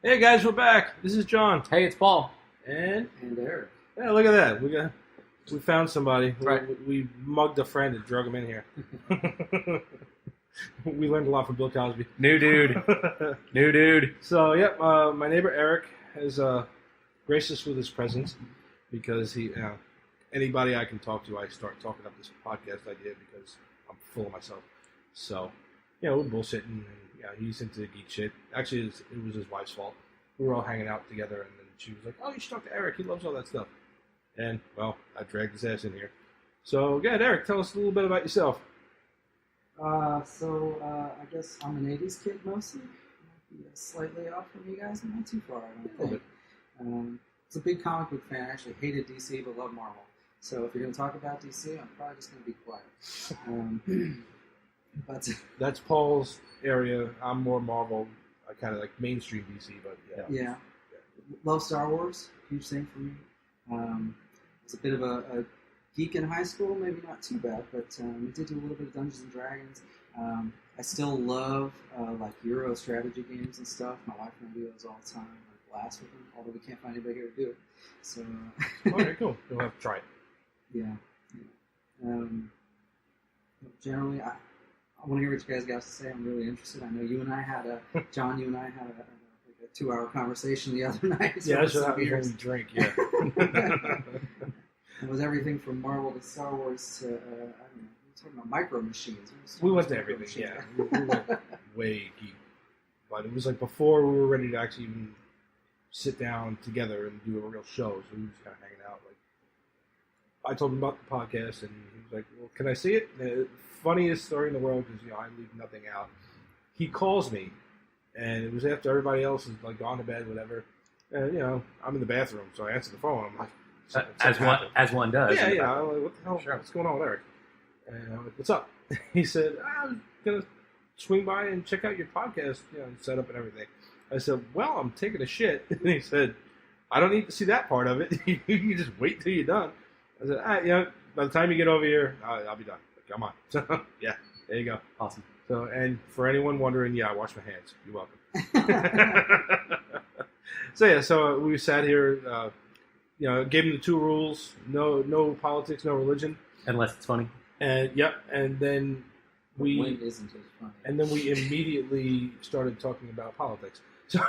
Hey guys, we're back. This is John. Hey, it's Paul. And Eric. yeah, look at that. We found somebody. Right. We mugged a friend and drug him in here. We learned a lot from Bill Cosby. New dude. New dude. So, yep, my neighbor Eric has graced us with his presence because anybody I can talk to, I start talking up this podcast idea because I'm full of myself. So, we're bullshitting, and he's into geek shit. Actually, it was his wife's fault. We were all hanging out together, and then she was like, "Oh, you should talk to Eric. He loves all that stuff." And well, I dragged his ass in here. So, go ahead, Eric. Tell us a little bit about yourself. I guess I'm an 80s kid mostly. Might be slightly off from you guys, but not too far, I don't think. It's a big comic book fan. I actually hated DC, but love Marvel. So if you're going to talk about DC, I'm probably just going to be quiet. But That's Paul's area. I'm more Marvel. I kind of like mainstream DC, but yeah. Love Star Wars. Huge thing for me. It's a bit of a geek in high school, maybe not too bad, but we did do a little bit of Dungeons and Dragons. I still love like Euro strategy games and stuff. My wife and I do those all the time. I blast with them, although we can't find anybody here to do it. So, all right, cool. We'll have to try it. Yeah. Generally, I want to hear what you guys got to say. I'm really interested. I know you and I had John, you and I had a 2-hour conversation the other night. Yeah, that's what happens when we drink, yeah. It was everything from Marvel to Star Wars to, I don't know, we were talking about micro machines. We went to everything, yeah. We went way geek. But it was like before we were ready to actually even sit down together and do a real show, so we were just kind of hanging out. Like, I told him about the podcast, and he was like, "Well, can I see it?" The funniest story in the world, because I leave nothing out. He calls me, and it was after everybody else is like gone to bed, whatever. And I'm in the bathroom, so I answer the phone. I'm like, As one does. Yeah. I'm like, what the hell? Sure. What's going on with Eric? And I'm like, what's up? He said, I was gonna swing by and check out your podcast, set up and everything. I said, well, I'm taking a shit. And he said, I don't need to see that part of it. You can just wait till you're done. I said, by the time you get over here, I'll be done. Come on. So, yeah, there you go. Awesome. So, and for anyone wondering, I wash my hands. You're welcome. So we sat here, gave him the 2 rules: no politics, no religion, Unless it's funny. and then When isn't it funny? and then we immediately started talking about politics. So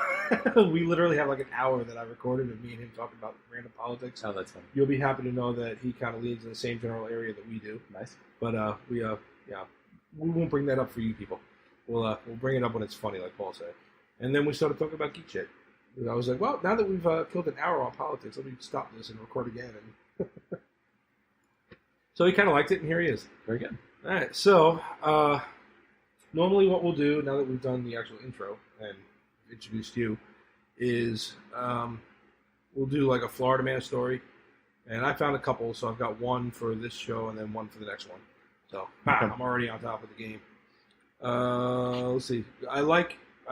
we literally have like an hour that I recorded of me and him talking about random politics. Oh, that's funny. You'll be happy to know that he kind of leans in the same general area that we do. Nice. But we won't bring that up for you people. We'll bring it up when it's funny, like Paul said. And then we started talking about geek shit. And I was like, well, now that we've killed an hour on politics, let me stop this and record again. And so he kind of liked it, and here he is. Very good. All right, so normally what we'll do, now that we've done the actual intro and introduced you, is we'll do like a Florida man story. And I found a couple, so I've got one for this show and then one for the next one. So I'm already on top of the game. Let's see. I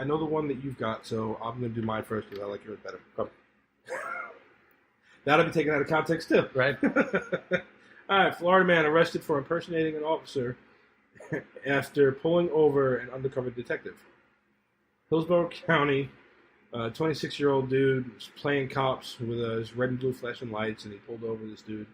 know the one that you've got, so I'm going to do mine first because I like yours better. Come. That'll be taken out of context too. Right. All right, Florida man arrested for impersonating an officer after pulling over an undercover detective. Hillsborough County, 26-year-old dude was playing cops with his red and blue flashing lights, and he pulled over this dude.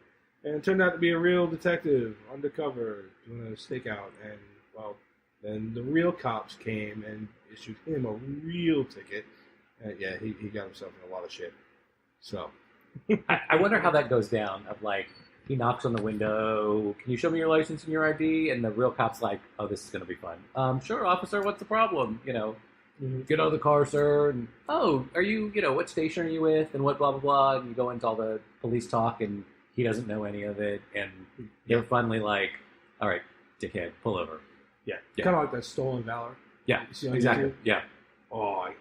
And it turned out to be a real detective, undercover, doing a stakeout. And, well, then the real cops came and issued him a real ticket. And, he got himself in a lot of shit. So. I wonder how that goes down. Of like, he knocks on the window. Can you show me your license and your ID? And the real cop's like, oh, this is going to be fun. Sure, officer. What's the problem? Get out of the car, sir. And oh, are you? What station are you with? And what blah blah blah. And you go into all the police talk, and he doesn't know any of it. And they're finally like, all right, dickhead, pull over. Yeah. Kind of like that Stolen Valor. Yeah, You see on exactly. YouTube? Yeah. I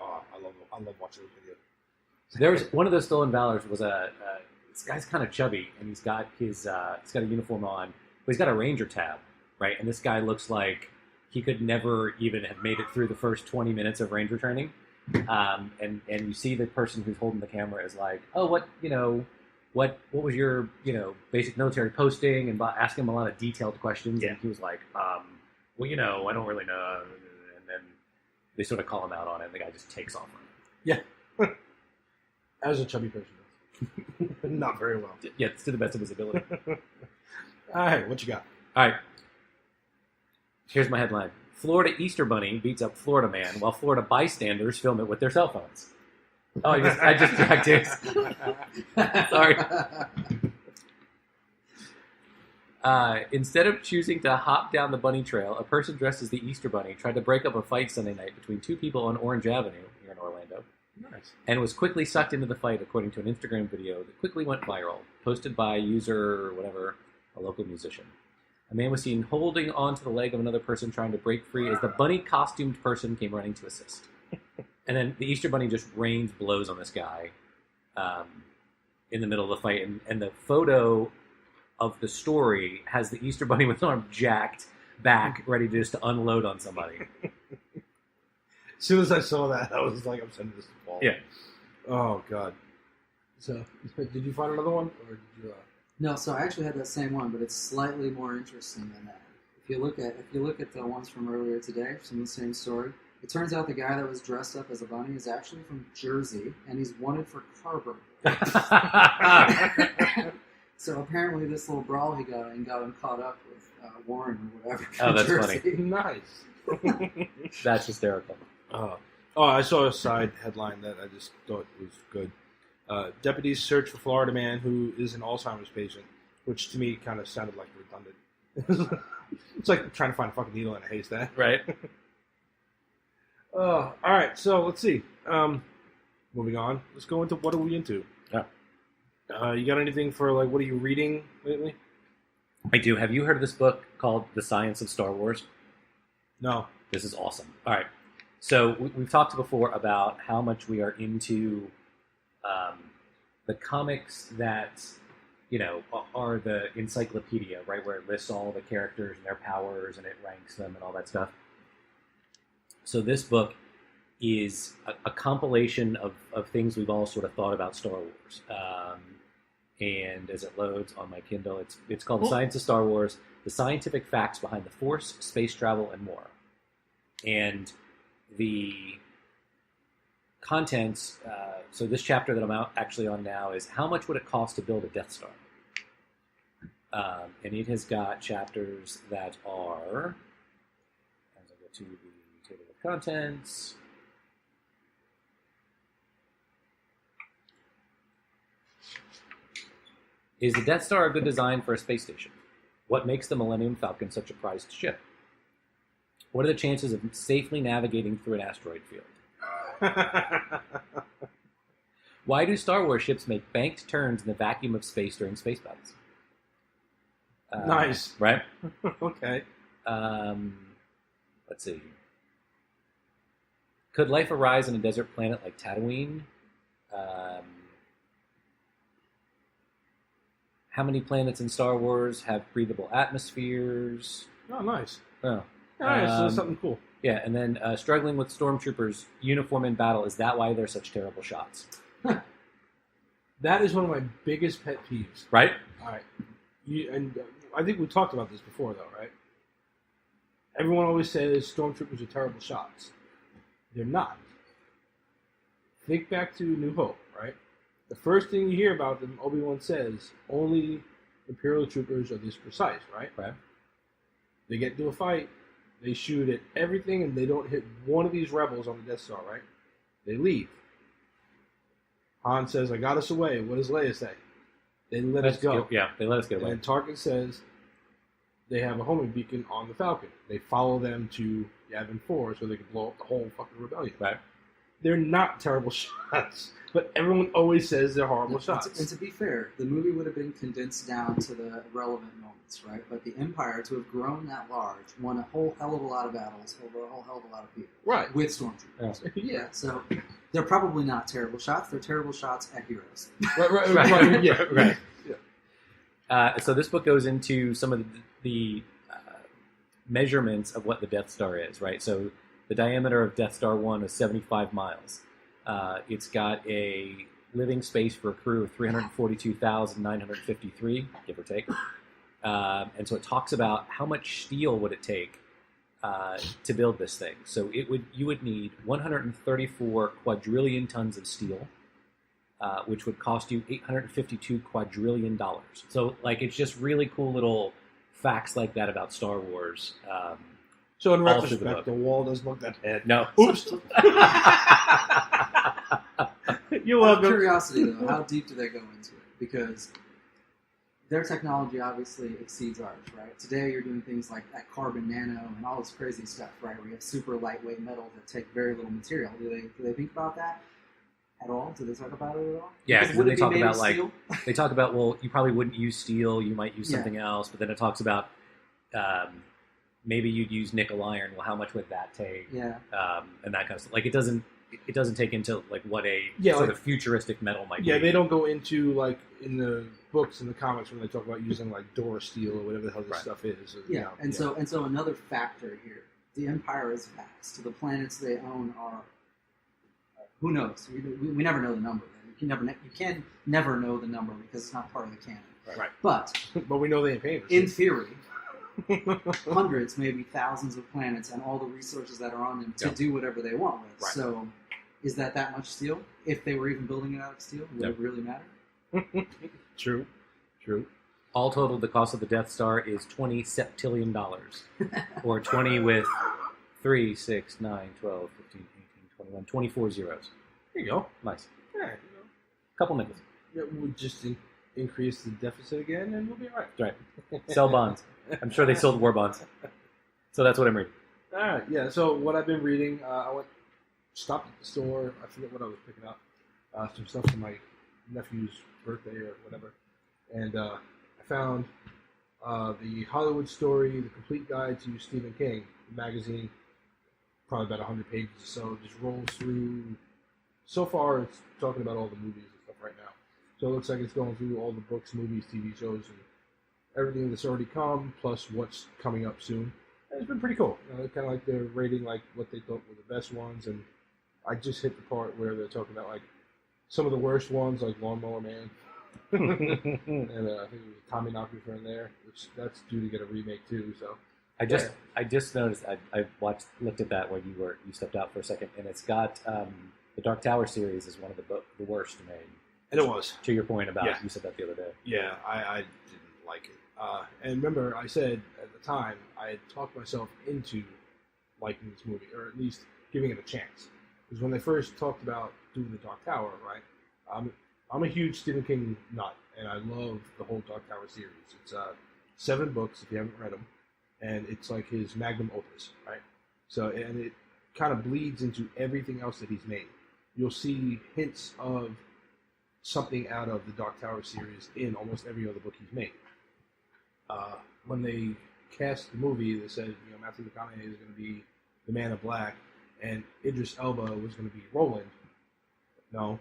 love watching those videos. There was one of those Stolen Valors was this guy's kind of chubby, and he's got he's got a uniform on, but he's got a ranger tab, right? And this guy looks like he could never even have made it through the first 20 minutes of ranger training. And you see the person who's holding the camera is like, oh, what was your basic military posting, and asking him a lot of detailed questions. Yeah. And he was like, well, I don't really know. And then they sort of call him out on it, and the guy just takes off. Yeah. As a chubby person. Not very well. Yeah, it's to the best of his ability. All right, what you got? All right. Here's my headline. Florida Easter Bunny beats up Florida man while Florida bystanders film it with their cell phones. Oh, I just dragged it. Sorry. Instead of choosing to hop down the bunny trail, a person dressed as the Easter Bunny tried to break up a fight Sunday night between two people on Orange Avenue here in Orlando. Nice. And was quickly sucked into the fight, according to an Instagram video that quickly went viral, posted by user whatever, a local musician. A man was seen holding onto the leg of another person trying to break free as the bunny-costumed person came running to assist. And then the Easter Bunny just rains blows on this guy in the middle of the fight. And the photo of the story has the Easter Bunny with his arm jacked back, ready to unload on somebody. As soon as I saw that, I was like, I'm sending this to Paul. Yeah. Oh, God. So, did you find another one? Or did you, No, so I actually had that same one, but it's slightly more interesting than that. If you look at the ones from earlier today, from the same story, it turns out the guy that was dressed up as a bunny is actually from Jersey, and he's wanted for car burglary. So apparently, this little brawl he got him caught up with Warren or whatever. Oh, that's Jersey. funny. Nice. That's hysterical. I saw a side headline that I just thought was good. Deputies search for Florida man who is an Alzheimer's patient, which to me kind of sounded like redundant. It's like trying to find a fucking needle in a haystack. Right? All right, so let's see. Moving on. Let's go into what are we into? Yeah. You got anything for, like, what are you reading lately? I do. Have you heard of this book called The Science of Star Wars? No. This is awesome. All right. So we've talked before about how much we are into the comics that, are the encyclopedia, right, where it lists all the characters and their powers and it ranks them and all that stuff. So this book is a compilation of things we've all sort of thought about Star Wars. And as it loads on my Kindle, it's called The Science of Star Wars, The Scientific Facts Behind the Force, Space Travel, and More. And the contents, so this chapter that I'm actually on now is how much would it cost to build a Death Star? And it has got chapters that are, as I go to the table of contents, is the Death Star a good design for a space station? What makes the Millennium Falcon such a prized ship? What are the chances of safely navigating through an asteroid field? Why do Star Wars ships make banked turns in the vacuum of space during space battles? Nice. Right? Okay. Let's see. Could life arise on a desert planet like Tatooine? How many planets in Star Wars have breathable atmospheres? Oh, nice. Oh. Nice. That's something cool. Yeah, and then struggling with stormtroopers, uniform in battle. Is that why they're such terrible shots? That is one of my biggest pet peeves. Right? All right. I think we talked about this before, though, right? Everyone always says stormtroopers are terrible shots. They're not. Think back to New Hope, right? The first thing you hear about them, Obi-Wan says, only Imperial troopers are this precise, right? Right. They get into a fight, they shoot at everything, and they don't hit one of these rebels on the Death Star, right? They leave. Han says, I got us away. What does Leia say? They let us go. Yeah, they let us get away. And Tarkin says they have a homing beacon on the Falcon. They follow them to Yavin 4 so they can blow up the whole fucking rebellion. Right. They're not terrible shots, but everyone always says they're horrible shots. And to be fair, the movie would have been condensed down to the relevant moments, right? But the Empire, to have grown that large, won a whole hell of a lot of battles over a whole hell of a lot of people. Right. With stormtroopers. Yeah. So they're probably not terrible shots. They're terrible shots at heroes. Right. Yeah. Right. Yeah. So this book goes into some of the measurements of what the Death Star is, right? So the diameter of Death Star 1 is 75 miles. It's got a living space for a crew of 342,953, give or take. And so it talks about how much steel would it take to build this thing. So you would need 134 quadrillion tons of steel, which would cost you $852 quadrillion. So, like, it's just really cool little facts like that about Star Wars. So in all through the retrospect, the book. wall does look that bad. No. Oops. You're Out of welcome. curiosity, though, how deep do they go into it? Because their technology obviously exceeds ours, right? Today you're doing things like that carbon nano and all this crazy stuff, right? Where you have super lightweight metals that take very little material. Do they think about that at all? Do they talk about it at all? Yeah, Because because would they it be talk made about, of like, steel? they talk about, well, you probably wouldn't use steel, you might use Yeah. something else, but then it talks about maybe you'd use nickel iron. Well, how much would that take? Yeah. And that kind of stuff. Like, it doesn't take into, like, what a Yeah, sort like- of futuristic metal might Yeah, be. they don't go into, like, in the books and the comics when they talk about using, like, Dora steel or whatever the hell this Right. stuff is. Yeah, You know, and so another factor here: the Empire is vast. The planets they own are who knows? We never know the number. You can never know the number because it's not part of the canon. Right. But But we know they ain't paying for in shit. theory, hundreds, maybe thousands of planets and all the resources that are on them to Yeah. do whatever they want with. Right. So, is that much steel? If they were even building it out of steel, would Yeah. it really matter? True. All total, the cost of the Death Star is $20 septillion. Or 20 with 3, 6, 9, 12, 15, 18, 21, 24 zeros. There you go. Nice. Yeah, Couple nickels. it would just increase the deficit again, and we'll be all right. Right. Sell bonds. I'm sure they sold war bonds. So that's what I'm reading. All right, yeah. So what I've been reading, stopped at the store. I forget what I was picking up. Some stuff for my nephew's birthday or whatever, and I found the Hollywood Story, the Complete Guide to Stephen King magazine. Probably about 100 pages or so. Just rolls through. So far, it's talking about all the movies and stuff right now. So it looks like it's going through all the books, movies, TV shows, and everything that's already come, plus what's coming up soon. And it's been pretty cool. Kind of like they're rating like what they thought were the best ones, and I just hit the part where they're talking about like some of the worst ones, like Lawnmower Man, and I think it was Tommy Knockers in there, which that's due to get a remake too. So I just noticed. I looked at that when you stepped out for a second, and it's got the Dark Tower series is one of the worst made. and it was. To your point about Yeah. you said that the other day. Yeah, I didn't like it. And remember, I said at the time I had talked myself into liking this movie, or at least giving it a chance. Because when they first talked about doing the Dark Tower, right? I'm a huge Stephen King nut, and I love the whole Dark Tower series. It's 7 books if you haven't read them, and it's like his magnum opus, right? So, and it kind of bleeds into everything else that he's made. You'll see hints of something out of the Dark Tower series in almost every other book he's made. When they cast the movie, they said, Matthew McConaughey is going to be the Man of Black, and Idris Elba was going to be Roland. No,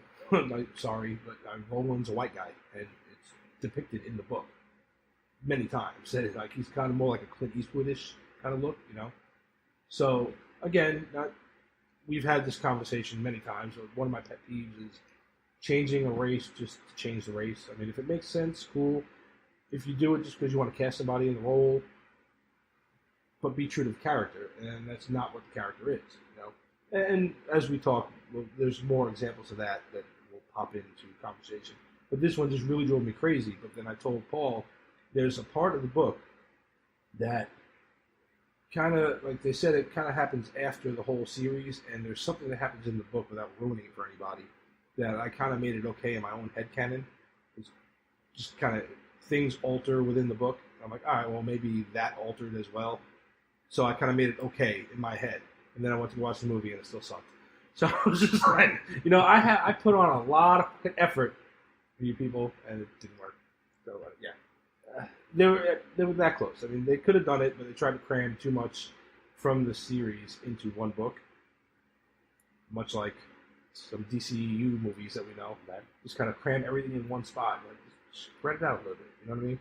sorry, but Roland's a white guy, and it's depicted in the book many times. That like he's kind of more like a Clint Eastwoodish kind of look, So again, we've had this conversation many times. One of my pet peeves is changing a race just to change the race. I mean, if it makes sense, cool. If you do it just because you want to cast somebody in the role, but be true to the character, and that's not what the character is, And as we talk, there's more examples of that will pop into conversation. But this one just really drove me crazy. But then I told Paul, there's a part of the book that kind of, like they said, it kind of happens after the whole series, and there's something that happens in the book without ruining it for anybody that I kind of made it okay in my own headcanon. It's just kind of things alter within the book. I'm like, all right, well, maybe that altered as well. So I kind of made it okay in my head. And then I went to watch the movie, and it still sucked. So I was just like, I put on a lot of effort for you people, and it didn't work. So, yeah. They were that close. I mean, they could have done it, but they tried to cram too much from the series into one book. Much like some DCEU movies that we know. That just kind of cram everything in one spot. Like, just spread it out a little bit. You know what I mean?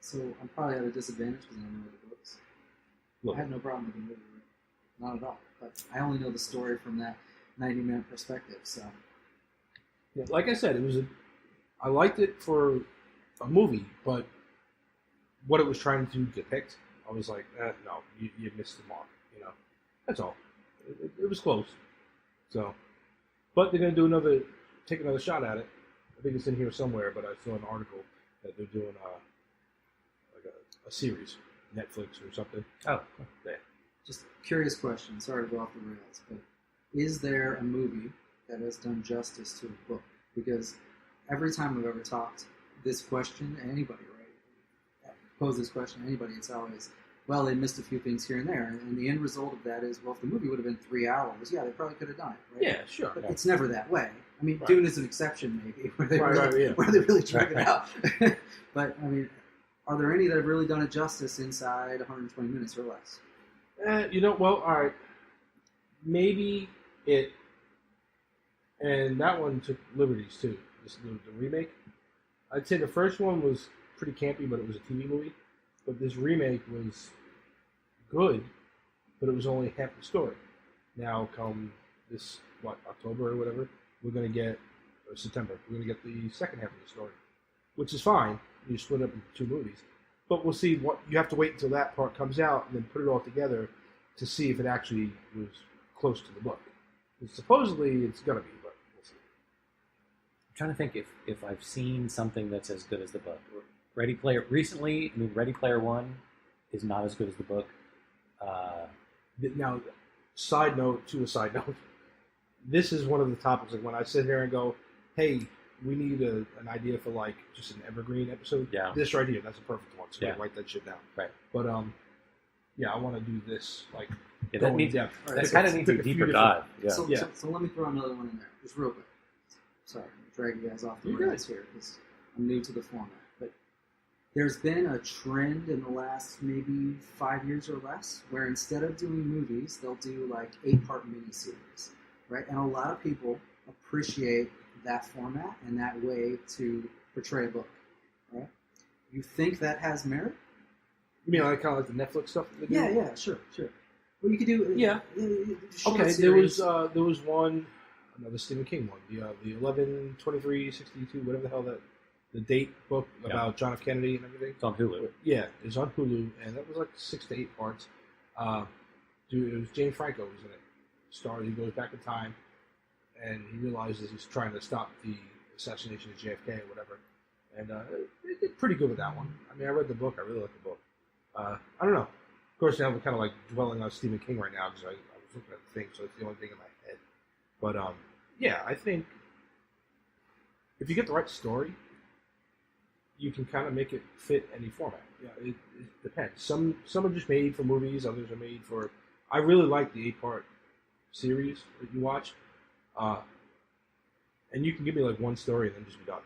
So I'm probably at a disadvantage because I don't know the books. I had no problem with the movie. Not at all. But I only know the story from that 90-minute perspective, so... Yeah, like I said, I liked it for a movie, but what it was trying to depict, I was like, no, you missed the mark, That's all. It was close. So, but they're going to do another take another shot at it. I think it's in here somewhere, but I saw an article that they're doing like a series, Netflix or something. Oh, Yeah. Just curious question. Sorry to go off the rails, but is there a movie that has done justice to a book? Because every time we've ever talked this question to anybody, right? Pose this question to anybody, it's always, well, they missed a few things here and there. And the end result of that is, well, if the movie would have been 3 hours, yeah, they probably could have done it, right? Yeah, sure. But it's never that way. I mean, Right. Dune is an exception, maybe, where they Right, where they really drag Right. it out. But, I mean, are there any that have really done it justice inside 120 minutes or less? Well, all right. Maybe it, and that one took liberties too. The remake. I'd say the first one was pretty campy, but it was a TV movie. But this remake was good, but it was only half the story. Now, come this October or whatever, we're gonna get, or September, we're gonna get the second half of the story, which is fine. You split up into 2 movies. But we'll see what you have to wait until that part comes out and then put it all together to see if it actually was close to the book. And supposedly it's gonna be, but we'll see. I'm trying to think if I've seen something that's as good as the book. Ready Player One is not as good as the book. Now, side note to a side note, this is one of the topics. Like when I sit here and go, "Hey, we need an idea for like just an evergreen episode." Yeah. This right here, that's a perfect one. So Yeah. write that shit down. Right. But yeah, I want to do this like. Yeah, going that needs depth. All that right, kind of so needs a take a few deeper different- dive. Yeah. So, Yeah. so let me throw another one in there, just real quick. Sorry, I'm dragging you guys off the You're rails here because I'm new to the format. But there's been a trend in the last maybe 5 years or less where instead of doing movies, they'll do like 8-part miniseries, right? And a lot of people appreciate that format and that way to portray a book, right? You think that has merit? You mean like kind of like the Netflix stuff? That they do? Yeah, sure. Well, you could do Yeah. short Okay, series. there was one, another Stephen King one, the 11/23/62, whatever the hell the date book about John F. Kennedy and everything. It's on Hulu. Yeah, it's on Hulu, and that was like 6 to 8 parts. Dude, it was James Franco was in it. He goes back in time, and he realizes he's trying to stop the assassination of JFK or whatever. And they did pretty good with that one. I mean, I read the book. I really like the book. I don't know. Of course, now we're kind of like dwelling on Stephen King right now because I was looking at the thing, so it's the only thing in my head. But yeah, I think if you get the right story, you can kind of make it fit any format. Yeah, it depends. Some are just made for movies. Others are made for. I really like the 8-part series that you watch, and you can give me like one story and then just be done.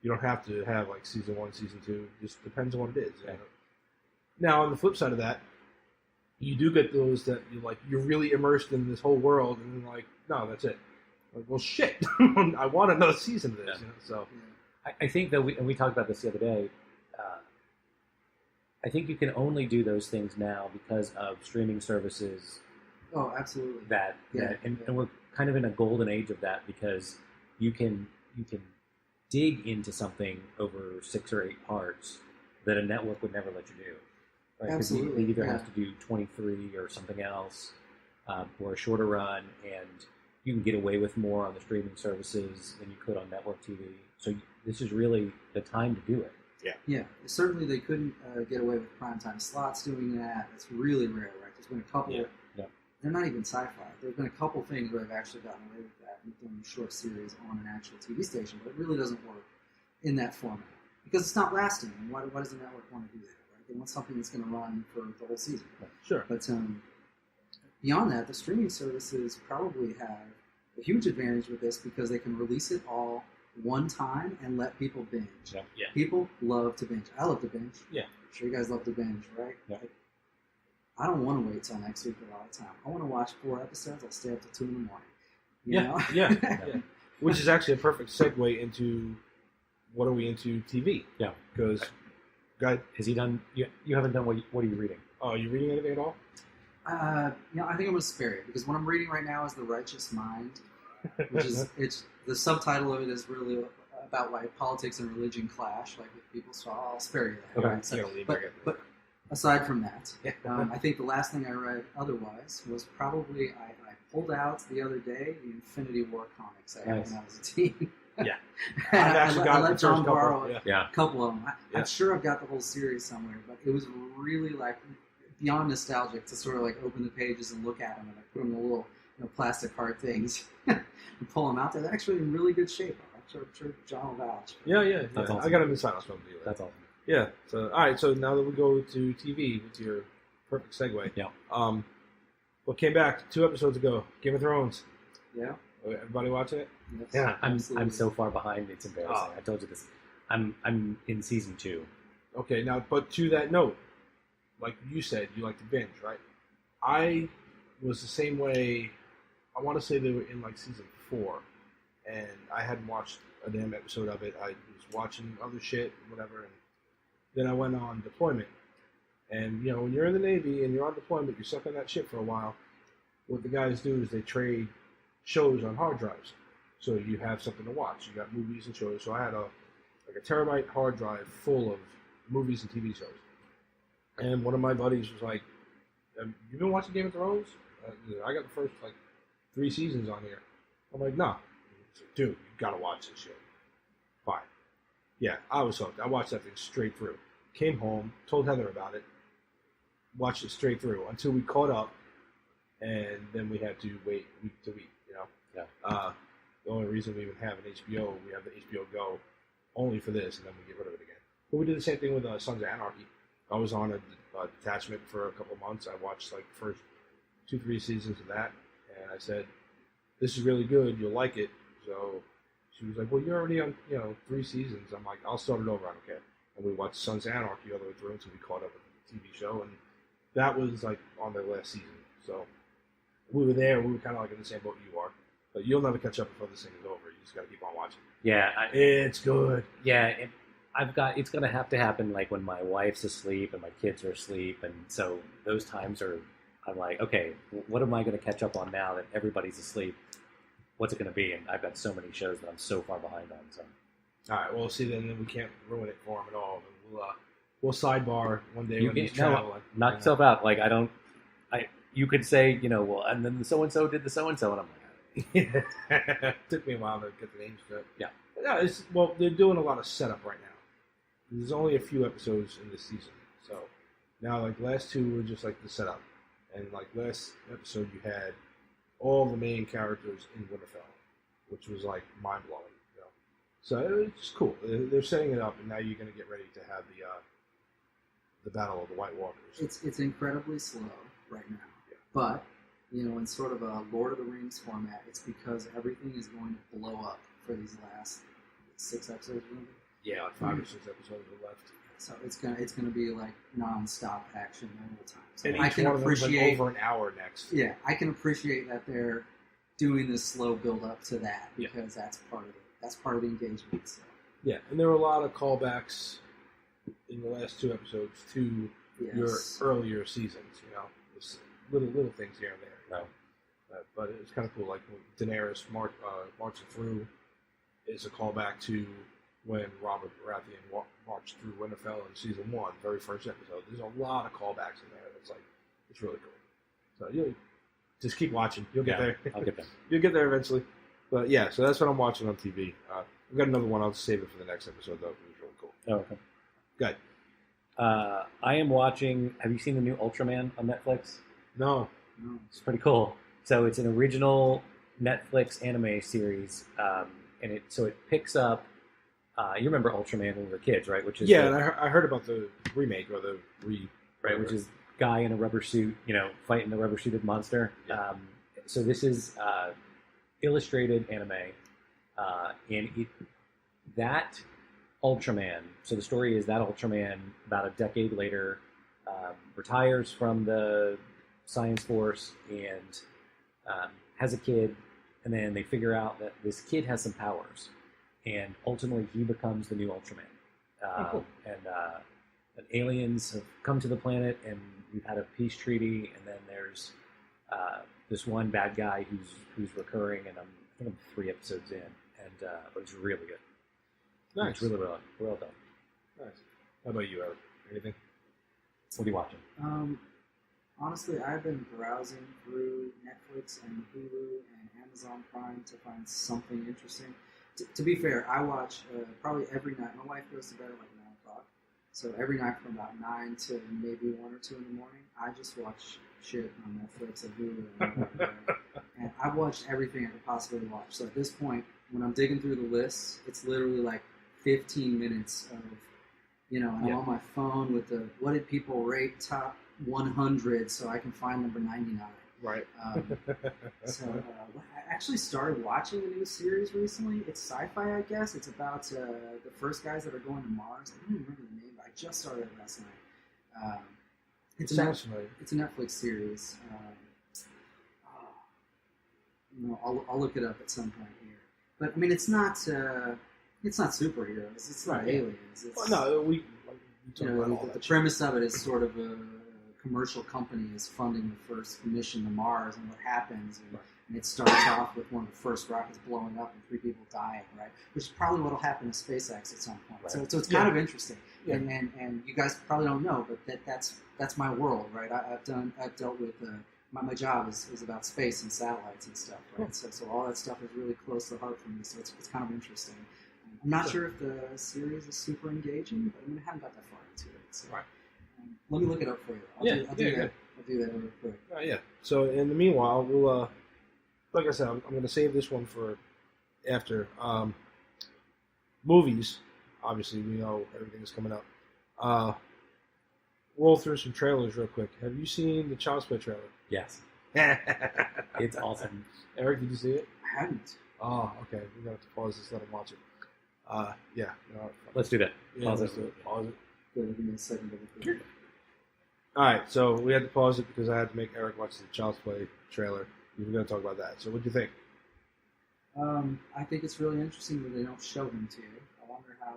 You don't have to have like season 1, season 2. It just depends on what it is. Okay. Now, on the flip side of that, you do get those that you're really immersed in this whole world, and then like, no, that's it. Like, well, shit, I want another season of this. Yeah. So. I think that we talked about this the other day. I think you can only do those things now because of streaming services. Oh, absolutely. And we're kind of in a golden age of that because you can dig into something over 6 or 8 parts that a network would never let you do. Right? 'Cause Absolutely. they either yeah. have to do 23 or something else, or a shorter run, and you can get away with more on the streaming services than you could on network TV. So this is really the time to do it. Yeah, certainly they couldn't get away with primetime slots doing that. It's really rare, right? There's been a couple. Yeah. They're not even sci-fi. There's been a couple things where they've actually gotten away with that and done short series on an actual TV station, but it really doesn't work in that format because it's not lasting. And why does the network want to do that? Right? They want something that's going to run for the whole season. Sure. But beyond that, the streaming services probably have a huge advantage with this because they can release it all one time and let people binge. Yeah. People love to binge. I love to binge. Yeah. I'm sure you guys love to binge, right? Yeah. I don't want to wait till next week for all the time. I want to watch 4 episodes. I'll stay up till 2 in the morning. You know? Yeah. Which is actually a perfect segue into what are we into TV? Yeah. Because, guy, Has he done? You haven't done what are you reading? are you reading anything at all? I think I'm going to spare you because what I'm reading right now is The Righteous Mind, which is the subtitle of it is really about why politics and religion clash, like with people. So I'll spare you that. Okay. Right? So, You don't leave but, back after but aside from that, I think the last thing I read otherwise was probably I pulled out the other day the Infinity War comics I had Nice. when I was a teen. Yeah. I I've actually got the let first John couple. borrow Yeah. a couple of them. Yeah. I'm sure I've got the whole series somewhere, but it was really like beyond nostalgic to sort of like open the pages and look at them and like put them in the little plastic heart things and pull them out. They're actually in really good shape. I'm sure John will vouch. Yeah. That's awesome. I got him in Silence Film dealer. That's awesome. Yeah. So all right. So now that we go to TV, with your perfect segue. Yeah. What came back 2 episodes ago? Game of Thrones. Yeah. Everybody watching it? Yes, Yeah, I'm absolutely. so far behind. It's embarrassing. Oh. I told you this. I'm in season 2. Okay. Now, but to that note, like you said, you like to binge, right? I was the same way. I want to say they were in like season 4, and I hadn't watched a damn episode of it. I was watching other shit, whatever, and then I went on deployment. And when you're in the Navy and you're on deployment, you're stuck on that ship for a while. What the guys do is they trade shows on hard drives, so you have something to watch. You got movies and shows. So I had a terabyte hard drive full of movies and TV shows. And one of my buddies was like, "You been watching Game of Thrones? I got the first 3 seasons on here." I'm like, "No." He's like, "Dude, you gotta watch this shit." Fine. Yeah, I was hooked. I watched that thing straight through. Came home, told Heather about it, watched it straight through until we caught up, and then we had to wait week to week. Yeah. The only reason we even have an HBO, we have the HBO Go only for this, and then we get rid of it again. But we did the same thing with Sons of Anarchy. I was on a detachment for a couple of months. I watched the first 2-3 seasons of that, and I said, "This is really good. You'll like it." So she was like, "Well, you're already on 3 seasons." I'm like, "I'll start it over. I don't care." And we watched Sons of Anarchy all the way through until we caught up with the TV show, and that was on their last season. So we were there. We were kind of in the same boat you are, but you'll never catch up before this thing is over. You just got to keep on watching. Yeah. It's good. Yeah. It's gonna have to happen when my wife's asleep and my kids are asleep, and so those times I'm like, okay, what am I going to catch up on now that everybody's asleep? What's it going to be? And I've got so many shows that I'm so far behind on. So. All right. Well, see, then we can't ruin it for him at all. We'll sidebar one day You when he's no, traveling. knock yourself out. You could say, well, and then the so and so did the so and so, and I'm like, It took me a while to get the names straight. Yeah. No, they're doing a lot of setup right now. There's only a few episodes in this season, so now last 2 were just the setup, and last episode you had all the main characters in Winterfell, which was mind blowing. So it was just cool. They're setting it up, and now you're going to get ready to have the Battle of the White Walkers. It's incredibly slow right now, but in sort of a Lord of the Rings format, it's because everything is going to blow up for these last 6 episodes. Remember? Yeah, 5 or 6 episodes are left. So it's gonna be non-stop action the whole time. So And I each can one of them is appreciate over an hour next. Yeah, I can appreciate that they're doing this slow build up to that because that's part of the engagement. So. Yeah, and there were a lot of callbacks in the last 2 episodes to your earlier seasons. Just little things here and there. Right. But it was kind of cool. When Daenerys marching through is a callback to when Robert Baratheon marched through Winterfell in season 1, very first episode. There's a lot of callbacks in there. It's really cool. So you just keep watching. You'll get there. I'll get there. You'll get there eventually. But yeah, so that's what I'm watching on TV. I've got another one. I'll save it for the next episode, though. It was really cool. Oh, okay. Good. I am watching. Have you seen the new Ultraman on Netflix? No. It's pretty cool. So it's an original Netflix anime series, and it picks up. You remember Ultraman when we were kids, right? Which is and I heard about the remake or the right, which is guy in a rubber suit, fighting the rubber suited monster. Yeah. So this is illustrated anime, and that Ultraman. So the story is that Ultraman, about a decade later, retires from the science force and has a kid, and then they figure out that this kid has some powers, and ultimately he becomes the new Ultraman. Cool. And aliens have come to the planet, and we've had a peace treaty, and then there's this one bad guy who's recurring, and I think I'm 3 episodes in, and but it's really good. Nice. It's really well done. Nice. How about you, Eric? Anything? What are you watching? Honestly, I've been browsing through Netflix and Hulu and Amazon Prime to find something interesting. To be fair, I watch probably every night. My wife goes to bed at like 9 o'clock, so every night from about 9 to maybe 1 or 2 in the morning, I just watch shit on Netflix or Hulu and whatever. And I've watched everything I could possibly watch. So at this point, when I'm digging through the list, it's literally like 15 minutes of, and I'm on my phone with the what did people rate top 100 so I can find number 99. Right. I actually started watching a new series recently. It's Sci-Fi, I guess. It's about the first guys that are going to Mars. I don't even remember the name, but I just started it last night. Sounds familiar. It's a Netflix series. I'll look it up at some point here. But I mean, it's not superheroes. It's not aliens. It's, we talk about all the that premise of it is sort of a commercial company is funding the first mission to Mars, and what happens, and it starts off with one of the first rockets blowing up and 3 people dying, right? Which is probably what will happen to SpaceX at some point. Right. So it's kind of interesting, and you guys probably don't know, but that's my world, right? I've dealt with my job is about space and satellites and stuff, right? So all that stuff is really close to the heart for me. So it's kind of interesting. I'm not sure if the series is super engaging, but I haven't got that far into it. So. Right. Let me look it up for you. I'll do that real quick. Yeah. So in the meanwhile, we'll, like I said, I'm going to save this one for after. Movies, obviously, we know everything is coming up. Roll through some trailers real quick. Have you seen the Child's Play trailer? Yes. It's awesome. Eric, did you see it? I haven't. Oh, okay. We're going to have to pause this, let him watch it. Yeah. Let's do that. Pause it. Pause it. Good, give me a second. Alright, so we had to pause it because I had to make Eric watch the Child's Play trailer. We were going to talk about that. So what do you think? I think it's really interesting that they don't show him to you. I wonder how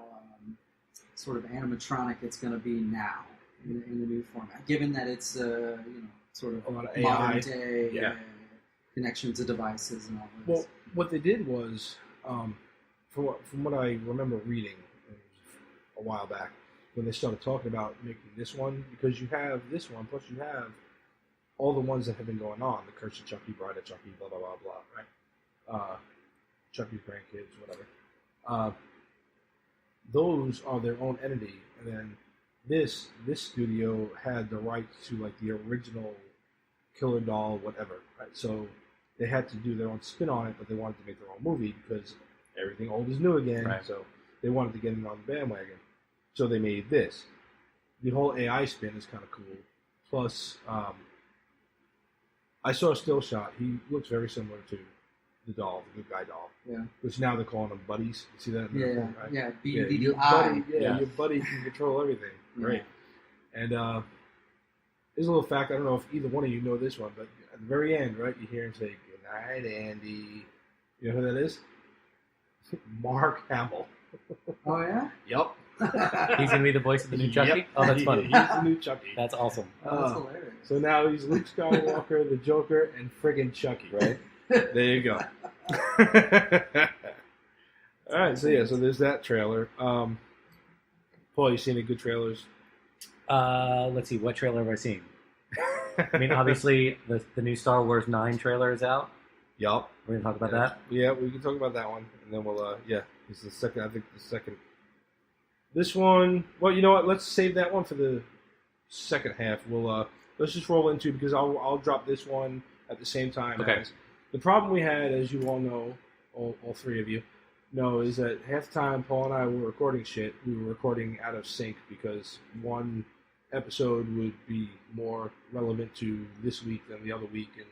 sort of animatronic it's going to be now in the new format, given that it's sort of a lot of modern AI. day connection to devices and all this. Well, what they did was, from what I remember reading a while back, when they started talking about making this one, because you have this one, plus you have all the ones that have been going on, the Curse of Chucky, Bride of Chucky, blah, blah, blah, blah, right? Chucky's grandkids, whatever. Those are their own entity, and then this studio had the rights to, like, the original Killer Doll, whatever, right? So they had to do their own spin on it, but they wanted to make their own movie because everything old is new again, right. So they wanted to get in on the bandwagon. So they made this. The whole AI spin is kind of cool. Plus, I saw a still shot. He looks very similar to the doll, the good guy doll. Yeah. Which now they're calling them buddies. You see that? In the film, right? Yeah. Your buddy, your buddy can control everything. Great. And there's a little fact. I don't know if either one of you know this one, but at the very end, right, you hear him say, "Good night, Andy." You know who that is? Mark Hamill. Oh yeah. Yep. He's going to be the voice of the new Chucky? Yep. Oh, that's funny. He's the new Chucky. That's awesome. Oh, that's hilarious. So now he's Luke Skywalker, the Joker, and friggin' Chucky, right? There you go. All right, so there's that trailer. Paul, you seen any good trailers? Let's see, what trailer have I seen? I mean, obviously, the new Star Wars 9 trailer is out. Yup. We're going to talk about that? Yeah, we can talk about that one. And then we'll, this is the second, I think the second. This one, well, you know what? Let's save that one for the second half. We'll, let's just roll into, because I'll drop this one at the same time. Okay. As the problem we had, as you all know, all three of you know, is that half the time Paul and I were recording shit, we were recording out of sync because one episode would be more relevant to this week than the other week, and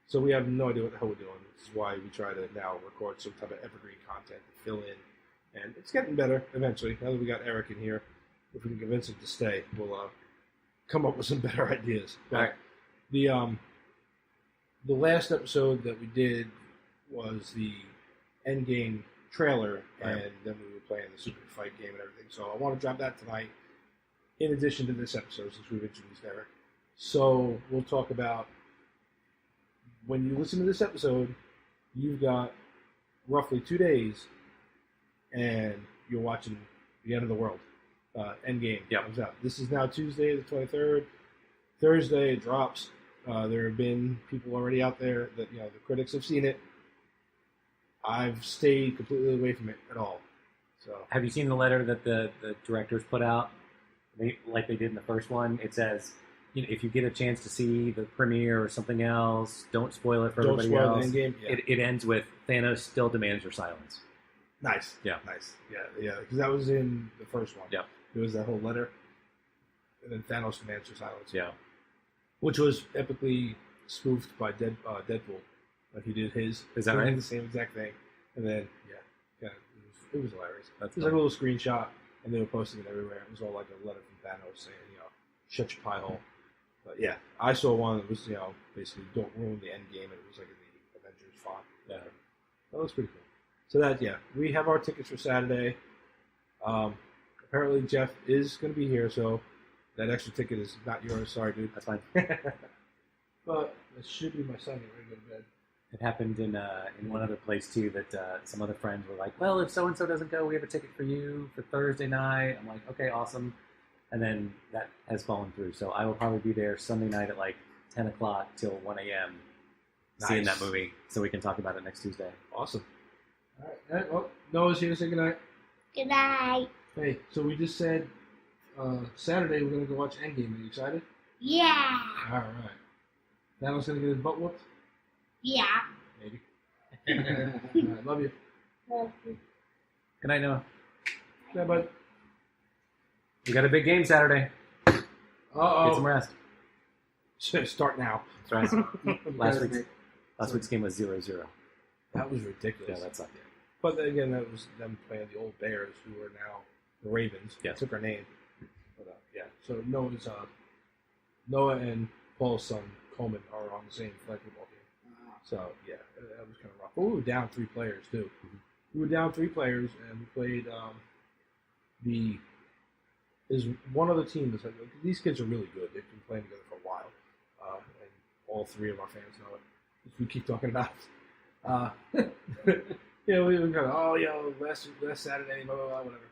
so we have no idea what the hell we're doing. This is why we try to now record some type of evergreen content to fill in, and it's getting better eventually. Now that we got Eric in here, if we can convince him to stay, we'll come up with some better ideas. But the last episode that we did was the Endgame trailer, and then we were playing the Super Fight game and everything. So I want to drop that tonight, in addition to this episode, since we've introduced Eric. So we'll talk about, when you listen to this episode, you've got roughly 2 days, and you're watching the end of the world. Endgame comes out. This is now Tuesday, the 23rd. Thursday it drops. There have been people already out there that, the critics have seen it. I've stayed completely away from it at all. So Have you seen the letter that the directors put out? Like they did in the first one. It says, if you get a chance to see the premiere or something else, don't spoil it for don't everybody spoil else. the end game. Yeah. It ends with Thanos still demands your silence. Nice. Yeah. Nice. Yeah. Because that was in the first one. Yeah. There was that whole letter, and then Thanos demands your silence. Yeah. Which was epically spoofed by Deadpool. Like he did his. Is that he right? did the same exact thing, and then it was hilarious. That's It was like a little screenshot, and they were posting it everywhere. It was all like a letter from Thanos saying, shut your pie hole. But yeah, I saw one that was, basically don't ruin the end game, and it was like in the Avengers font. Yeah. That was pretty cool. So that, we have our tickets for Saturday. Apparently Jeff is going to be here, so that extra ticket is not yours. Sorry, dude. That's fine. But it should be my son getting ready to go to bed. It happened in one other place too that some other friends were like, well, if so and so doesn't go, we have a ticket for you for Thursday night. I'm like, okay, awesome. And then that has fallen through. So I will probably be there Sunday night at like 10 o'clock till 1 a.m. seeing that movie, so we can talk about it next Tuesday. Awesome. All right. Well, Noah's here to say goodnight. Good night. Hey, so we just said Saturday we're going to go watch Endgame. Are you excited? Yeah. All right. Thanos going to get his butt whooped? Yeah. Maybe. All right, love you. Love you. Good night, Noah. Yeah, bud. We got a big game Saturday. Uh-oh. Get some rest. Start now. That's right. last Guys, week's game was 0-0. That was ridiculous. Yeah, that sucked. But then again, that was them playing the old Bears, who are now the Ravens. Yes. Took our name. But, so Noah and Paul's son, Coleman, are on the same flag football team. So, that was kind of rough. But we were down 3 players, too. Mm-hmm. We were down 3 players, and we played is one other team that's like, these kids are really good. They've been playing together for a while. And all 3 of our fans know it. Which we keep talking about. We were kind of, last Saturday, blah, blah, blah, whatever.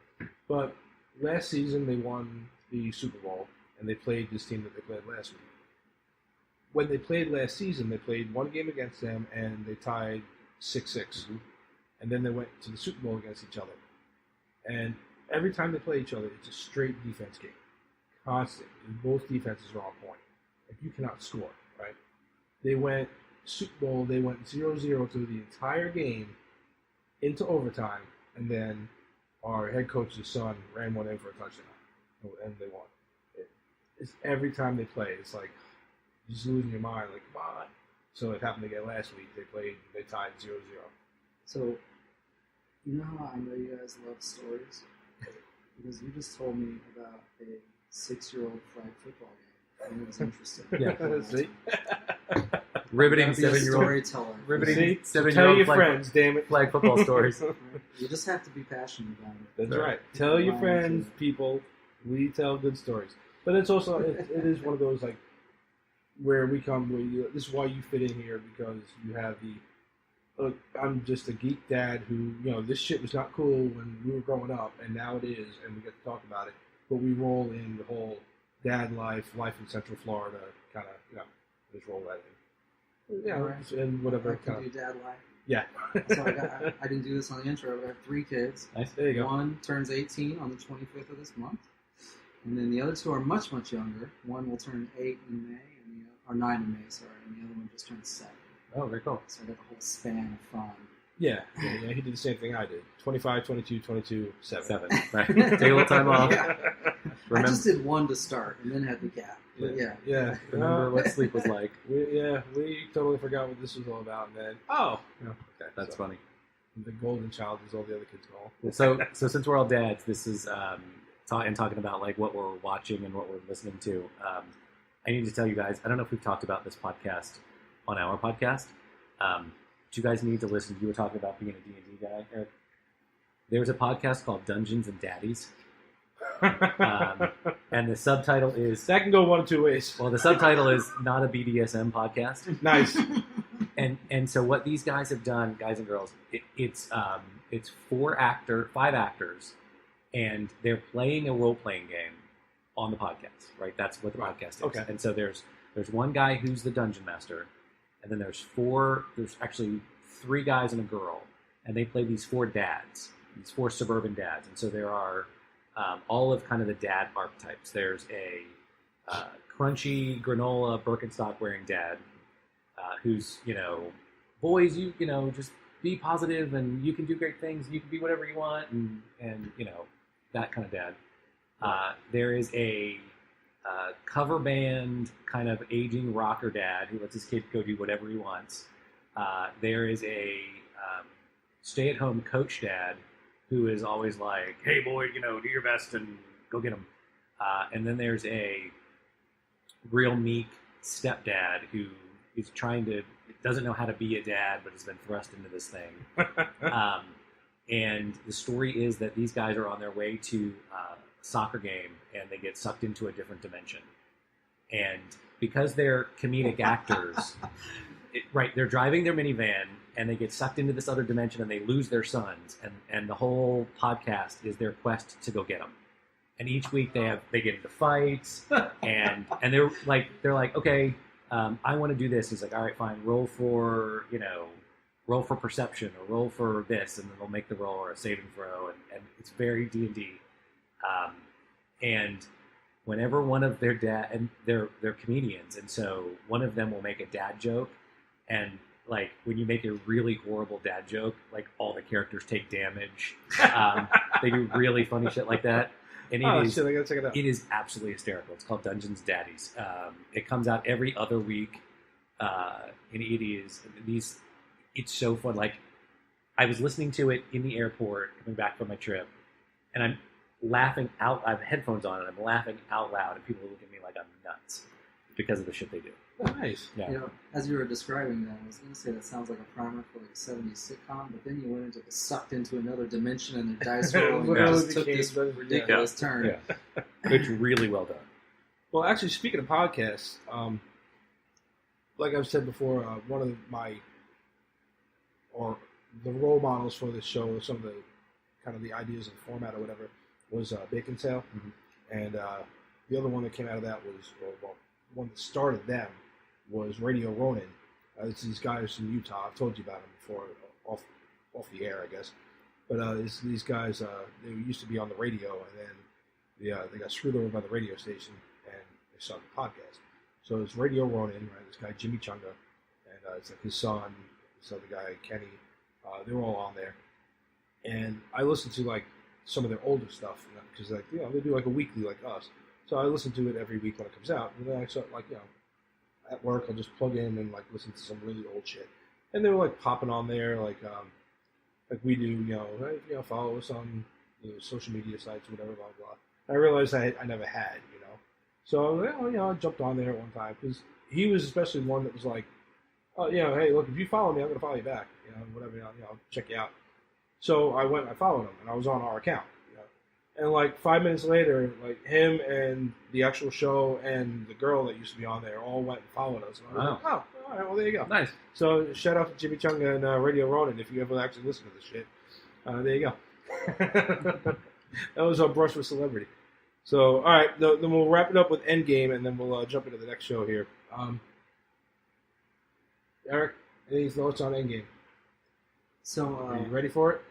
But last season, they won the Super Bowl, and they played this team that they played last week. When they played last season, they played 1 game against them, and they tied 6-6. Mm-hmm. And then they went to the Super Bowl against each other. And every time they play each other, it's a straight defense game. Constant. And both defenses are on point. Like, you cannot score, right? They went Super Bowl, they went 0-0 through the entire game into overtime, and then our head coach's son ran one in for a touchdown, and they won. It's every time they play, it's like you're just losing your mind, like, come on. So it happened again last week. They tied 0-0. So, you know how I know you guys love stories? Because you just told me about a 6-year-old flag football game, and it was interesting. Yeah. See? Riveting Be a 7-year-old. storyteller. Riveting See? 7-year-old Tell your flag, friends, damn it. flag football stories. You just have to be passionate about it. That's right. Tell your friends, people. We tell good stories. But it's also, it is one of those, like, where we come, this is why you fit in here, because you have look, I'm just a geek dad who, this shit was not cool when we were growing up, and now it is, and we get to talk about it. But we roll in the whole dad life in Central Florida, kind of, just roll that in. Yeah, Right. and whatever. I can do dad life. Yeah. So I didn't do this on the intro, but I have 3 kids. Nice. There you go. One turns 18 on the 25th of this month. And then the other 2 are much, much younger. One will turn 8 in May, or 9 in May, sorry, and the other one just turned 7. Oh, very cool. So I got the whole span of fun. Yeah, he did the same thing I did. 25, 22, 22, 7. 7. Right. Take a little time off. Yeah. I Remember, just did 1 to start, and then had the gap. But Yeah. remember what sleep was like. We totally forgot what this was all about, and then, okay, That's funny. The golden child, as all the other kids call. So since we're all dads, this is talking about like what we're watching and what we're listening to. I need to tell you guys. I don't know if we've talked about this podcast on our podcast. But you guys need to listen. You were talking about being a D&D guy, Eric. There's a podcast called Dungeons and Daddies, and the subtitle is That can go one of 2 ways. well, the subtitle is not a BDSM podcast. Nice. And so what these guys have done, guys and girls, it's 5 actors, and they're playing a role playing game on the podcast, right? That's what the podcast is. Okay. And so there's one guy who's the dungeon master, and then there's actually 3 guys and a girl, and they play these four dads, these four suburban dads. And so there are all of kind of the dad archetypes. There's a crunchy granola Birkenstock wearing dad who's, boys, you just be positive and you can do great things. You can be whatever you want, and that kind of dad. There is a cover band kind of aging rocker dad who lets his kid go do whatever he wants. There is a stay-at-home coach dad who is always like, hey, boy, do your best and go get him. And then there's a real meek stepdad who is doesn't know how to be a dad, but has been thrust into this thing. And the story is that these guys are on their way to a soccer game, and they get sucked into a different dimension. And because they're comedic actors, they're driving their minivan, and they get sucked into this other dimension, and they lose their sons. And the whole podcast is their quest to go get them. And each week they get into fights, and they're like, okay, I want to do this. He's like, all right, fine, roll for perception or roll for this, and then they'll make the roll or a saving throw, and it's very D&D. And whenever one of their dad, and they're comedians, and so one of them will make a dad joke, and like when you make a really horrible dad joke, like all the characters take damage. They do really funny shit like that. And I gotta check it out. It is absolutely hysterical. It's called Dungeons Daddies. It comes out every other week, and it's so fun. Like, I was listening to it in the airport coming back from my trip, and I'm laughing out. I have headphones on, and I'm laughing out loud, and people look at me like I'm nuts because of the shit they do. Nice. Yeah. As you were describing that, I was going to say that sounds like a primer for like a 70s sitcom, but then you went into the sucked into another dimension and the dice roll, and you just took this ridiculous turn. Yeah. It's really well done. Well, actually, speaking of podcasts, like I've said before, one of the role models for this show, some of the kind of the ideas and format or whatever, was Bacon Sale. Mm-hmm. And the other one that came out of that was, one that started them was Radio Ronin. It's these guys from Utah. I've told you about them before, off the air, I guess. But it's these guys, they used to be on the radio, and then they got screwed over by the radio station, and they started the podcast. So it's Radio Ronin, right? This guy, Jimmy Chunga, and it's like his son, this other guy, Kenny. They were all on there. And I listened to, like, some of their older stuff, because, like, they do, like, a weekly like us. So I listen to it every week when it comes out. And then I start, like, at work, I'll just plug in and, like, listen to some really old shit. And they were, like, popping on there, like we do, follow us on social media sites or whatever, blah, blah. And I realized I never had, So, I jumped on there at one time, because he was especially one that was like, oh, hey, look, if you follow me, I'm going to follow you back, whatever, I'll check you out. So I went and I followed him, and I was on our account. And like 5 minutes later, like him and the actual show and the girl that used to be on there all went and followed us. And I was like, oh, all right, well, there you go. Nice. So shout out to Jimmy Chunga and Radio Ronin if you ever actually listen to this shit. There you go. That was our brush with celebrity. So, all right, then we'll wrap it up with Endgame, and then we'll jump into the next show here. Eric, any thoughts on Endgame? So, are you ready for it?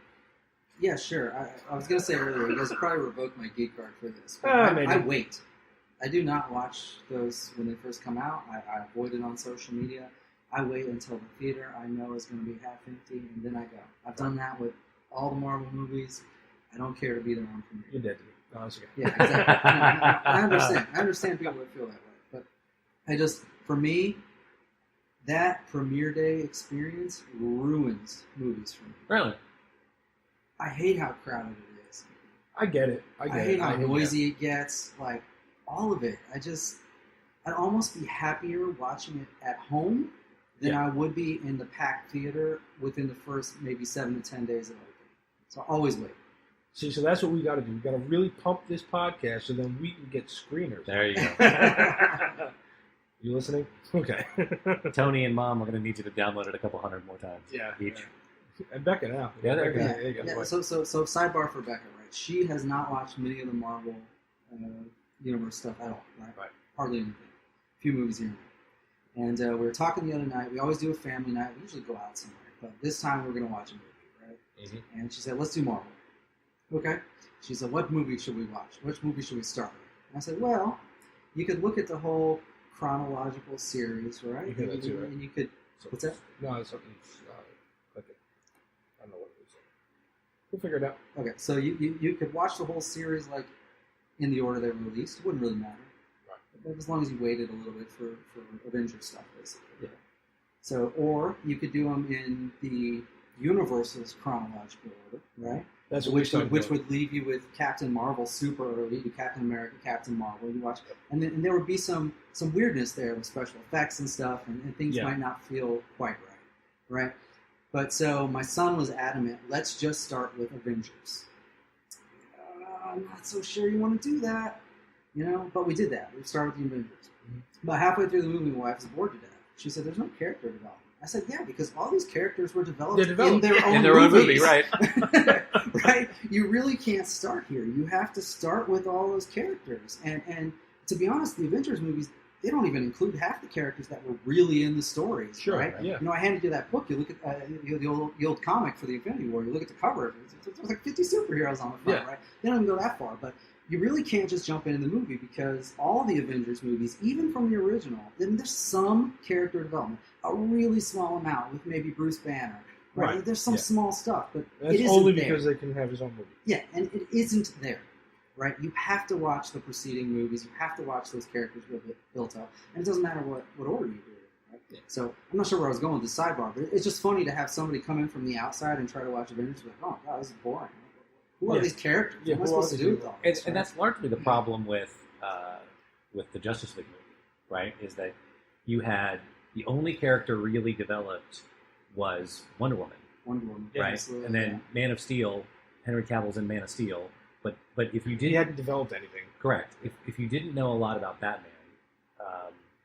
Yeah, sure. I was going to say earlier, you guys probably revoked my Geek card for this. But I wait. I do not watch those when they first come out. I avoid it on social media. I wait until the theater I know is going to be half empty, and then I go. I've done that with all the Marvel movies. I don't care to be there on premiere. You're dead to me. No, that's okay. Yeah, exactly. I understand. I understand people that feel that way. But for me, that premiere day experience ruins movies for me. Really? I hate how crowded it is. I get it. I hate how noisy it gets. Like, all of it. I'd almost be happier watching it at home than I would be in the packed theater within the first maybe 7 to 10 days of opening. So always wait. See, so that's what we got to do. We got to really pump this podcast so then we can get screeners. There you go. You listening? Okay. Tony and Mom are going to need you to download it a couple hundred more times. Yeah. Each. And Becca now. Yeah, there you go. Yeah, so sidebar for Becca, right? She has not watched many of the Marvel universe stuff at all, right? Hardly anything. A few movies here and there. And we were talking the other night. We always do a family night. We usually go out somewhere. But this time we're going to watch a movie, right? Mhm. And she said, let's do Marvel. Okay. She said, what movie should we watch? Which movie should we start with? And I said, well, you could look at the whole chronological series, right? You hear that too, right? And you could, So, what's that? No, it's something. Clicking. I don't know what it is. We'll figure it out. Okay, so you could watch the whole series like in the order they were released. It wouldn't really matter. Right. But as long as you waited a little bit for Avengers stuff, basically. Yeah. So, or you could do them in the Universal's chronological order, right? That's what we which started doing. would leave you with Captain Marvel super early, to Captain America, Captain Marvel. You watch, and there would be some weirdness there with special effects and stuff, and things Yeah. might not feel quite right? But so my son was adamant, let's just start with Avengers. I'm not so sure you want to do that, but we did that. We started with the Avengers. Mhm. But halfway through the movie, my wife was bored to death. She said, there's no character development. I said, yeah, because all these characters were developed, in their own in their own movie, movies. right? Right? You really can't start here. You have to start with all those characters. And to be honest, the Avengers movies, they don't even include half the characters that were really in the stories. Sure, right? yeah. I handed you that book. You look at the old comic for the Infinity War. You look at the cover. There's like 50 superheroes on the front, Yeah. right? They don't even go that far. But you really can't just jump into the movie because all the Avengers movies, even from the original, then there's some character development, a really small amount with maybe Bruce Banner. Right? There's some small stuff, but That's it isn't only there. because they can have his own movie. Yeah, and it isn't there, right? You have to watch the preceding movies. You have to watch those characters built up, and it doesn't matter what order you do it. Right? Yeah. So I'm not sure where I was going with the sidebar, but it's just funny to have somebody come in from the outside and try to watch Avengers like, oh god, this is boring. Who are Yeah. these characters? Yeah, What am I who are supposed to these do with people? all And, this? and that's largely the problem with the Justice League movie, right? Is that you had the only character really developed was Wonder Woman, Wonder Woman, Yeah, right? absolutely, And then Man of Steel, Henry Cavill's in Man of Steel. But if you He didn't, hadn't developed anything. correct, if you didn't know a lot about Batman,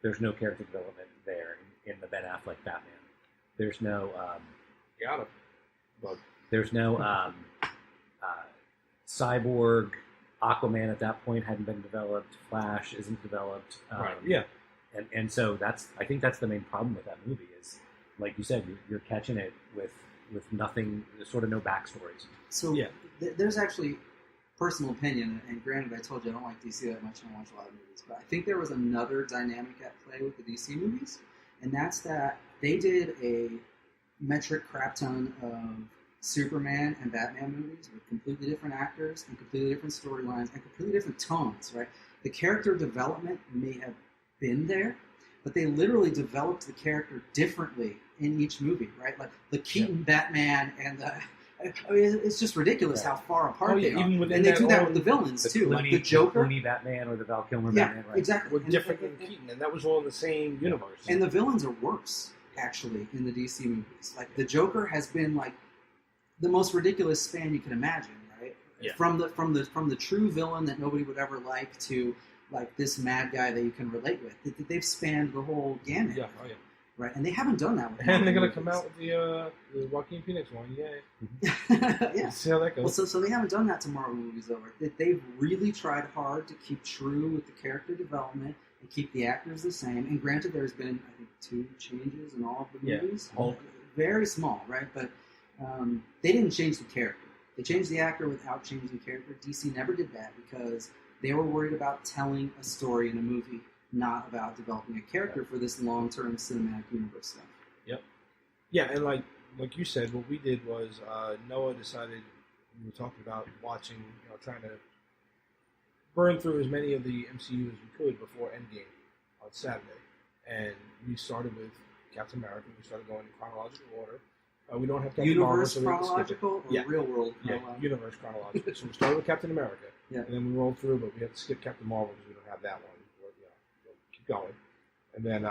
there's no character development there in the Ben Affleck Batman. There's no Got him. But there's no Cyborg, Aquaman at that point hadn't been developed. Flash isn't developed. right, yeah. And so I think that's the main problem with that movie is, like you said, you're catching it with nothing, sort of no backstories. So Yeah. There's actually personal opinion, and granted, I told you I don't like DC that much, and I watch a lot of movies, but I think there was another dynamic at play with the DC movies, and that's that they did a metric crap ton of Superman and Batman movies with completely different actors and completely different storylines and completely different tones, right? The character development may have been there, but they literally developed the character differently in each movie, right? Like the Keaton Batman and the... I mean, it's just ridiculous how far apart they are. Even within And they that do that own- with the villains, The too. Like Clooney, the Joker. the Clooney Batman or the Val Kilmer Yeah, Batman, right? exactly. We're different than Keaton, and that was all in the same universe. And the villains are worse, actually, in the DC movies. Like the Joker has been like the most ridiculous span you can imagine, right? Yeah. From the true villain that nobody would ever like to like this mad guy that you can relate with. They've spanned the whole gamut. yeah, oh yeah. Right, and they haven't done that with And they're Marvel gonna come out with the Joaquin Phoenix one. Yay! movies. Yeah. See how that Well, goes. so they haven't done that to Marvel movies, though. Right? They've really tried hard to keep true with the character development and keep the actors the same. And granted, there's been, I think, 2 changes in all of the Yeah. movies. Hulk. Very small, right? But they didn't change the character. They changed the actor without changing the character. DC never did that because they were worried about telling a story in a movie, not about developing a character for this long-term cinematic universe stuff. Yeah, and like you said, what we did was Noah decided we were talking about watching, trying to burn through as many of the MCU as we could before Endgame on Saturday, and we started with Captain America. We started going in chronological order. We don't have Captain Marvel, Universe so we have to skip it. chronological or Yeah. real world Yeah, chronological? universe chronological. So we started with Captain America, Yeah. and then we rolled through, but we had to skip Captain Marvel because we don't have that one. We'll keep going, and then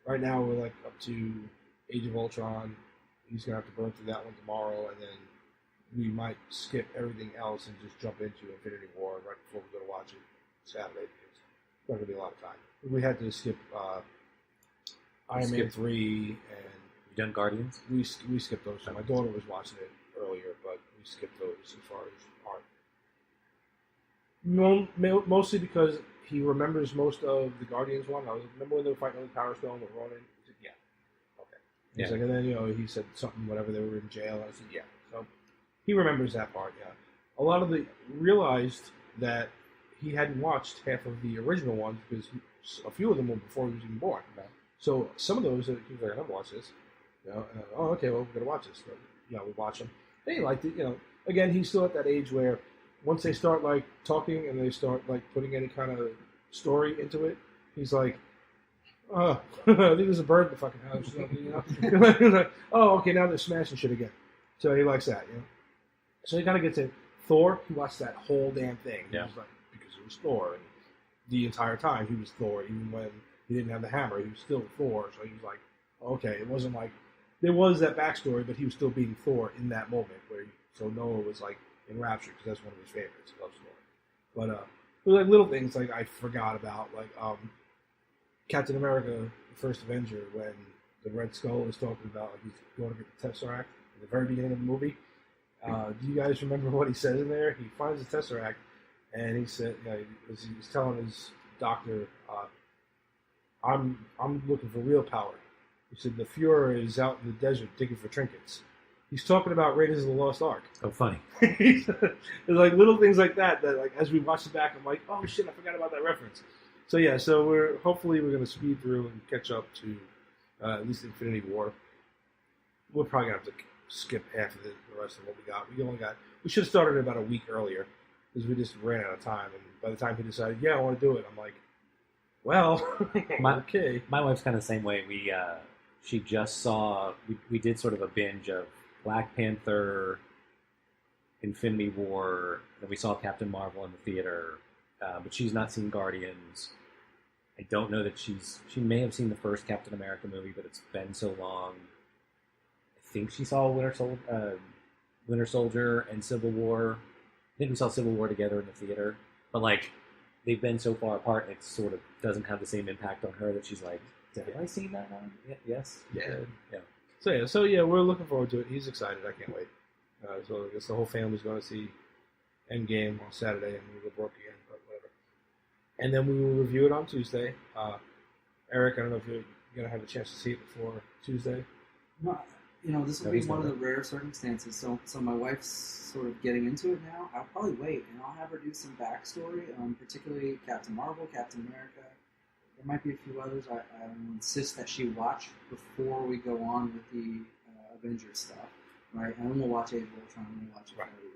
right now we're like up to Age of Ultron. He's gonna have to burn through that one tomorrow, and then we might skip everything else and just jump into Infinity War right before we go to watch it Saturday because it's not gonna be a lot of time. We had to skip Iron Man 3 and. You done Guardians? We skipped those. So my daughter was watching it earlier, but we skipped those as far as art. Mostly because he remembers most of the Guardians one. I was remember when they were fighting on the Power Stone with Ronan. He said, "Yeah, okay." He's Yeah. like, and then he said something, whatever they were in jail. I said, "Yeah." So He remembers that part. Yeah, a lot of the realized that he hadn't watched half of the original ones because a few of them were before he was even born. Right. So some of those, he was like, "I never watched this." You know, oh, okay, well, we're gonna watch this. So, you know, we watch them. And he liked it. You know, again, he's still at that age where once they start like talking and they start like putting any kind of story into it, he's like, "Oh, I think there's a bird in the fucking house." You know, He's like, "Oh, okay, now they're smashing shit again." So he likes that. You know, so he kind of gets it. Thor, he watched that whole damn thing. He Yeah. was like, because it was Thor, and the entire time he was Thor, even when he didn't have the hammer, he was still Thor. So he was like, okay, it wasn't like there was that backstory, but he was still being Thor in that moment. So Noah was like enraptured because that's one of his favorites. He loves Thor. But it was like little things like I forgot about, like Captain America, the first Avenger, when the Red Skull is talking about like he's going to get the Tesseract at the very beginning of the movie. Do you guys remember what he says in there? He finds the Tesseract, and he said, you know, he's telling his doctor, "I'm looking for real power." He said the Fuhrer is out in the desert digging for trinkets. He's talking about Raiders of the Lost Ark. Oh, funny. There's like little things like that like as we watch it back, I'm like, oh shit, I forgot about that reference. So yeah, so we're gonna speed through and catch up to at least Infinity War. We're probably gonna have to skip half of the rest of what we got. We should have started about a week earlier because we just ran out of time. And by the time he decided, yeah, I want to do it, I'm like, well, okay. My wife's kind of the same way. She just saw. We did sort of a binge of Black Panther, Infinity War. Then we saw Captain Marvel in the theater, but she's not seen Guardians. I don't know that she may have seen the first Captain America movie, but it's been so long. I think she saw Winter Soldier and Civil War. I think we saw Civil War together in the theater, but like they've been so far apart, it sort of doesn't have the same impact on her that she's like, "Have I seen that one?" Yes. Yeah. Yeah. So we're looking forward to it. He's excited. I can't wait. So I guess the whole family's going to see Endgame on Saturday, and we'll go broke again, but whatever. And then we will review it on Tuesday. Eric, I don't know if you're going to have a chance to see it before Tuesday. No, this will No, be he's one of not. the rare circumstances. So my wife's sort of getting into it now. I'll probably wait, and I'll have her do some backstory, particularly Captain Marvel, Captain America. There might be a few others. I insist that she watch before we go on with the Avengers stuff, right? And then we'll watch Age of Ultron, and we'll watch Infinity War.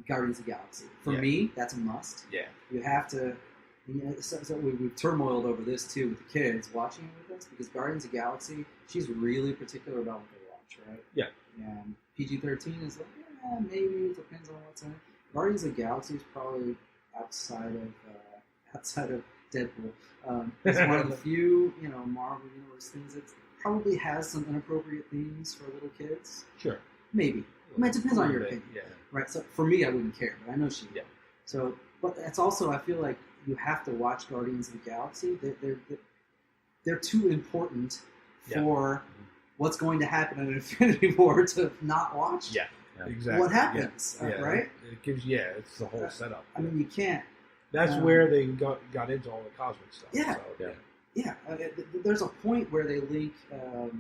Guardians of the Galaxy. For me, that's a must. Yeah. You have to. So we've turmoiled over this too with the kids watching it with us because Guardians of the Galaxy, she's really particular about what they watch, right? Yeah. And PG-13 is like, yeah, maybe it depends on what's in it. Guardians of the Galaxy is probably outside of Deadpool. It's one of the few, Marvel Universe things that probably has some inappropriate themes for little kids. Sure. Maybe. I mean, it depends on your opinion. Yeah. Right, so for me, I wouldn't care, but I know she would. Yeah. So, but it's also, I feel like you have to watch Guardians of the Galaxy. They're too important for what's going to happen in Infinity War to not watch. Yeah, exactly. What happens, right? It gives, it's the whole setup. I mean, you can't. That's where they got into all the cosmic stuff. Yeah. So, Yeah. There's a point where they link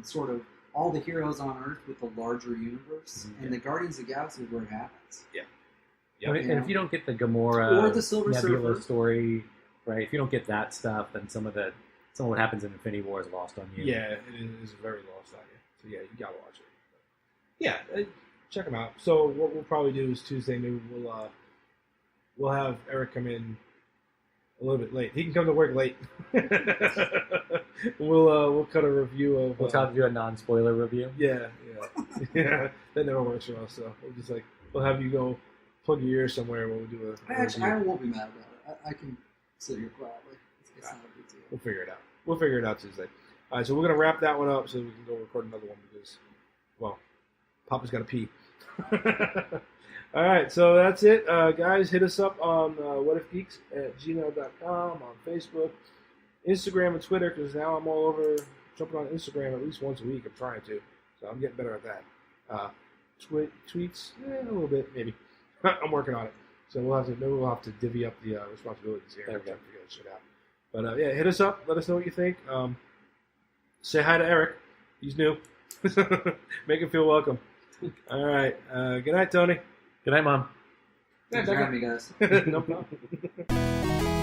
sort of all the heroes on Earth with the larger universe, and the Guardians of the Galaxy is where it happens. Yeah. And if you don't get the Gamora or the Silver Nebula Surfer story, right? If you don't get that stuff, then some of what happens in Infinity War is lost on you. Yeah, it is very lost on you. So yeah, you gotta watch it. Yeah, check them out. So what we'll probably do is Tuesday. Maybe we'll have Eric come in a little bit late. He can come to work late. We'll cut a review of. We'll try to do a non-spoiler review. Yeah. That never works for us. So we'll just we'll have you go plug your ears somewhere when we do a Actually, review. I won't be mad about it. I can sit here quietly. It's not a big deal. We'll figure it out. We'll figure it out Tuesday. All right, so we're going to wrap that one up so we can go record another one because, well, Papa's got to pee. All right, so that's it. Guys, hit us up on whatifgeeks@gmail.com, on Facebook, Instagram, and Twitter, because now I'm all over jumping on Instagram at least once a week. I'm trying to, so I'm getting better at that. Tweets, a little bit, maybe. I'm working on it. So maybe we'll have to divvy up the responsibilities here. There we go. Figure that shit out. But hit us up. Let us know what you think. Say hi to Eric. He's new. Make him feel welcome. All right. Good night, Tony. Good night, Mom. Thanks for having me, guys. No problem.